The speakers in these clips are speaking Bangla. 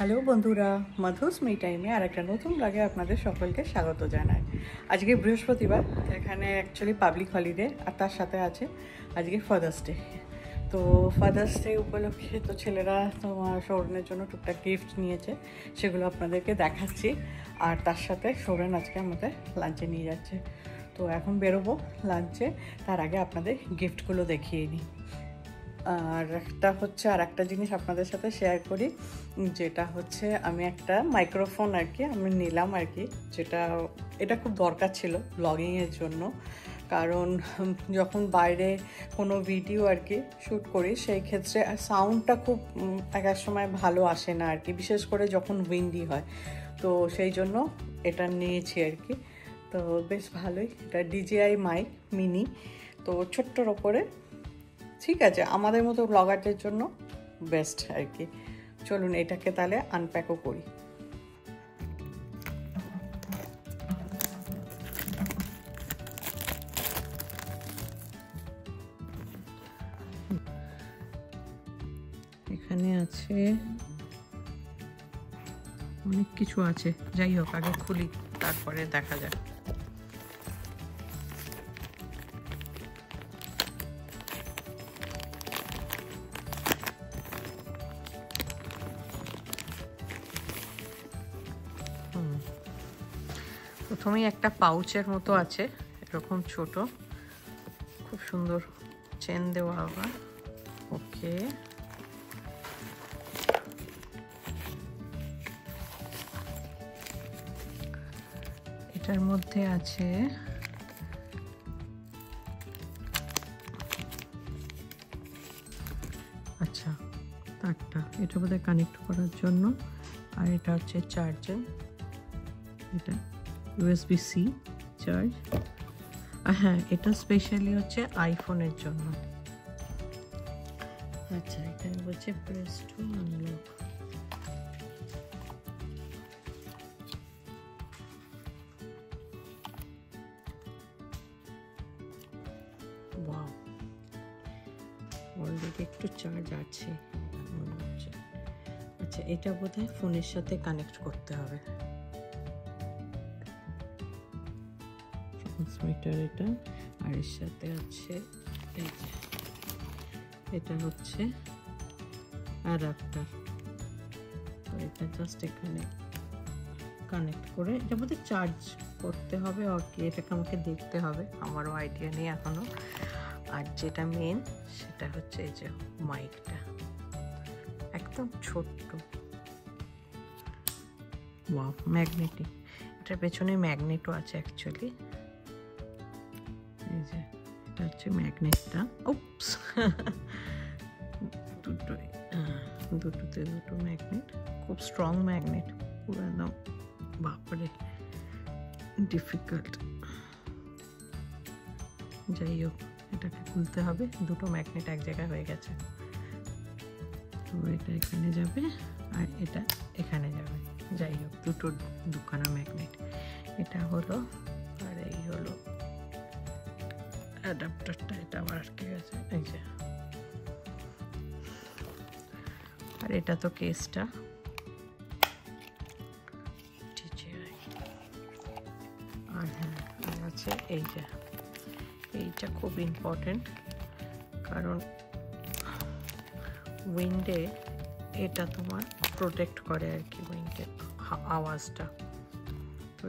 হ্যালো বন্ধুরা, মধুস মি টাইমে আর একটা নতুন ব্লগে আপনাদের সকলকে স্বাগত জানাই। আজকে বৃহস্পতিবার, এখানে অ্যাকচুয়ালি পাবলিক হলিডে, আর তার সাথে আছে আজকে ফাদার্স ডে। তো ফাদার্স ডে উপলক্ষে তো ছেলেরা তোমার সৌরনের জন্য টুকটাক গিফট নিয়েছে, সেগুলো আপনাদেরকে দেখাচ্ছি। আর তার সাথে সৌরন আজকে আমাদের লাঞ্চে নিয়ে যাচ্ছে। তো এখন বেরোবো লাঞ্চে, তার আগে আপনাদের গিফটগুলো দেখিয়ে নিই। আর একটা জিনিস আপনাদের সাথে শেয়ার করি, যেটা হচ্ছে আমি একটা মাইক্রোফোন আমি নিলাম এটা খুব দরকার ছিল ব্লগিংয়ের জন্য। কারণ যখন বাইরে কোনো ভিডিও শ্যুট করি, সেই ক্ষেত্রে সাউন্ডটা খুব এক এক সময় ভালো আসে না বিশেষ করে যখন উইন্ডি হয়। তো সেই জন্য এটা নিয়েছি তো বেশ ভালোই, এটা DJI মাইক মিনি। তো ছোট্টর ওপরে, ঠিক আছে, আমাদের মতো ব্লগারদের জন্য বেস্ট চলুন এটাকে তাহলে আনপ্যাকও করি। এখানে আছে অনেক কিছু আছে, যাই হোক আগে খুলি তারপরে দেখা যাক। প্রথমেই একটা পাউচের মতো আছে, এরকম ছোট, খুব সুন্দর চেন দেওয়া আবার। ওকে, এটার মধ্যে আছে আচ্ছা তারটা, এটা বোধহয় কানেক্ট করার জন্য। আর এটা হচ্ছে চার্জার, এটা USB-C চার্জ। আর হ্যাঁ, এটা স্পেশালি হচ্ছে আইফোনের জন্য। আচ্ছা, এখানে বলছে press two unlock. Wow, already একটু চার্জ আছে মনে হচ্ছে। আচ্ছা, এটা বোধহয় ফোনের সাথে কানেক্ট করতে হবে। ট্রান্সমিটার এটা, আর এর সাথে আছে এই যে, এটা হচ্ছে অ্যাডাপ্টার। তো এটা জাস্ট এখানে কানেক্ট করে, এটা বোধহয় চার্জ করতে হবে এটাকে আমাকে দেখতে হবে, আমারও আইডিয়া নেই এখনো। আর যেটা মেন সেটা হচ্ছে এই যে মাইকটা, একদম ছোট্ট। Wow, magnetic. এটার পেছনে ম্যাগনেটও আছে অ্যাকচুয়ালি। এই যে এটা হচ্ছে ম্যাগনেটটা। উপস, দুটোতে দুটো ম্যাগনেট, খুব স্ট্রং ম্যাগনেট, পুরো একদম বাপরে ডিফিকাল্ট। যাই হোক, এটাকে খুলতে হবে, দুটো ম্যাগনেট এক জায়গায় হয়ে গেছে। তো এটা এখানে যাবে আর এটা এখানে যাবে। যাই হোক, দুখানা ম্যাগনেট এটা হলো, আর এই হলো অ্যাডাপ্টারটা, এটা আবার আটকে গেছে এই যে। আর এটা তো কেসটা, আর হ্যাঁ, আর আছে এই যে, এইটা খুব ইম্পর্টেন্ট, কারণ উইন্ডে এটা তোমার প্রোটেক্ট করে উইন্ডের আওয়াজটা। তো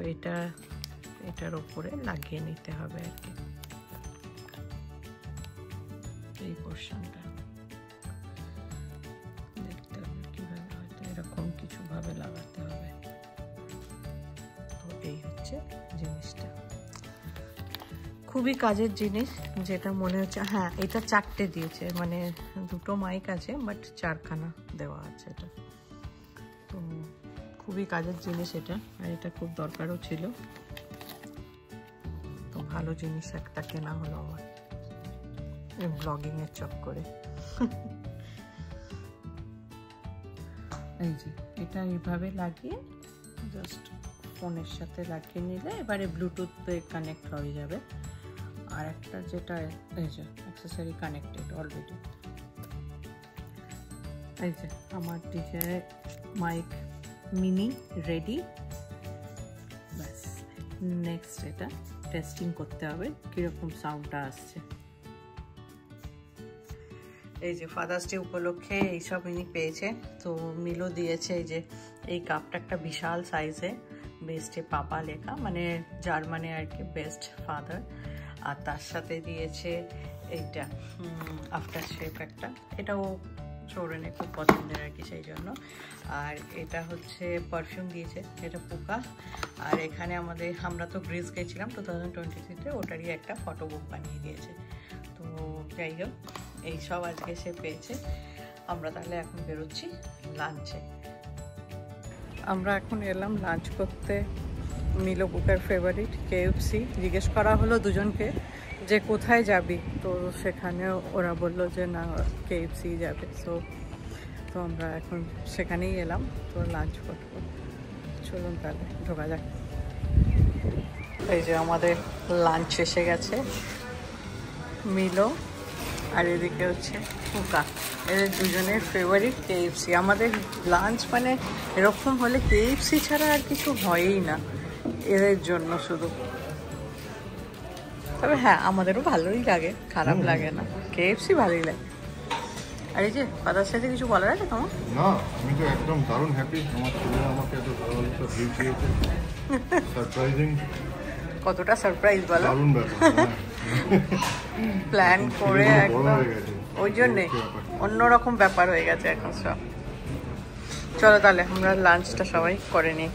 এটার ওপরে লাগিয়ে নিতে হবে এই পোর্শনটা। দেখতে হবে কিভাবে, হয়তো এরকম কিছু ভাবে লাগাতে হবে। তো এই হচ্ছে জিনিসটা, খুবই কাজের জিনিস, যেটা মনে হচ্ছে। হ্যাঁ, এটা 4টে দিয়েছে, মানে দুটো মাইক আছে বাট 4খানা দেওয়া আছে এটা। তো খুবই কাজের জিনিস এটা, আর এটা খুব দরকারও ছিল। তো ভালো জিনিস একটা কেনা হলো আমার ব্লগিংয়ের চক্করে। এই যে এটা এইভাবে লাগিয়ে জাস্ট ফোনের সাথে লাগিয়ে নিলে এবারে ব্লুটুথে কানেক্ট হয়ে যাবে। আর একটা যেটা এই যে অ্যাক্সেসরি কানেক্টেড অলরেডি, এই যে আমার ডিজে মাইক মিনি রেডি। ব্যাস, নেক্সট এটা টেস্টিং করতে হবে কীরকম সাউন্ডটা আসছে। এই যে ফাদার্স ডে উপলক্ষে এইসব ইনি পেয়েছে, তো মিলো দিয়েছে এই যে এই কাপটা, একটা বিশাল সাইজে, বেস্টে পাপা লেখা, মানে জার্মানি আর কি, বেস্ট ফাদার। আর তার সাথে দিয়েছে এইটা আফটার শেপ একটা, এটাও চোরেনে খুব পছন্দের আর কি, সেই জন্য। আর এটা হচ্ছে পারফিউম দিয়েছে, এটা পোকা। আর এখানে আমরা তো গ্রিস গেছিলাম 2023-তে, ওটারই একটা ফটো বুক বানিয়ে দিয়েছে। তো যাই হোক, এইসব আজকে সে পেয়েছে। আমরা তাহলে এখন বেরোচ্ছি লাঞ্চে। আমরা এখন এলাম লাঞ্চ করতে মিলো বুকের ফেভারিট KFC। জিজ্ঞেস করা হলো দুজনকে যে কোথায় যাবি, তো সেখানে ওরা বললো যে না KFC যাবে। তো আমরা এখন সেখানেই এলাম, তো লাঞ্চ করবো। চলুন তাহলে ঢোকা যাক। এই যে আমাদের লাঞ্চ এসে গেছে, মিলো আর এদিকে হচ্ছে পোকা, এদের দুজনের ফেভারিট KFC। আমাদের লাঞ্চ মানে এরকম হলে KFC ছাড়া আর কিছু হয়ই না এদের জন্য শুধু। তবে হ্যাঁ, আমাদেরও ভালোই লাগে, খারাপ লাগে না, KFC ভালোই লাগে। আর এই যে ফাদার সাথে কিছু বলার আছে তোমার? না, আমি তো একদম দারুণ হ্যাপি, আমার ছেলেরা আমাকে এত ভালো ভালো সব গিফট দিয়েছে, সারপ্রাইজিং। কতটা সারপ্রাইজ বলো, দারুণ ব্যাপার। প্ল্যান করে একদম, ওই জন্যে অন্যরকম ব্যাপার হয়ে গেছে এখন সব। চলো তাহলে আমরা লাঞ্চটা সবাই করে নিই।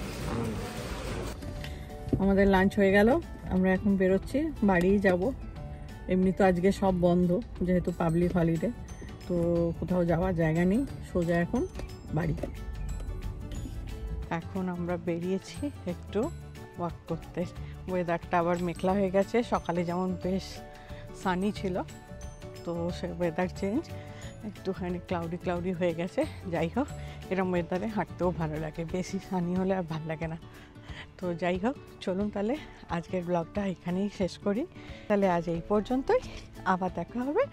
আমাদের লাঞ্চ হয়ে গেল, আমরা এখন বেরোচ্ছি, বাড়ি যাব। এমনি তো আজকে সব বন্ধ, যেহেতু পাবলিক হলিডে, তো কোথাও যাওয়ার জায়গা নেই, সোজা এখন বাড়ি। এখন আমরা বেরিয়েছি একটু ওয়াক করতে। ওয়েদারটা আবার মেঘলা হয়ে গেছে, সকালে যেমন বেশ সানি ছিল, তো সে ওয়েদার চেঞ্জ, একটুখানি ক্লাউডি হয়ে গেছে। যাই হোক, এরকম ওয়েদারে হাঁটতেও ভালো লাগে, বেশি সানি হলে আর ভালো লাগে না। তো যাই হোক, চলুন তাহলে আজকের ব্লগটা এখানেই শেষ করি। তাহলে আজ এই পর্যন্তই, আবার দেখা হবে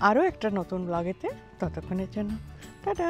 আরও একটা নতুন ব্লগেতে। ততক্ষণের জন্য টাটা।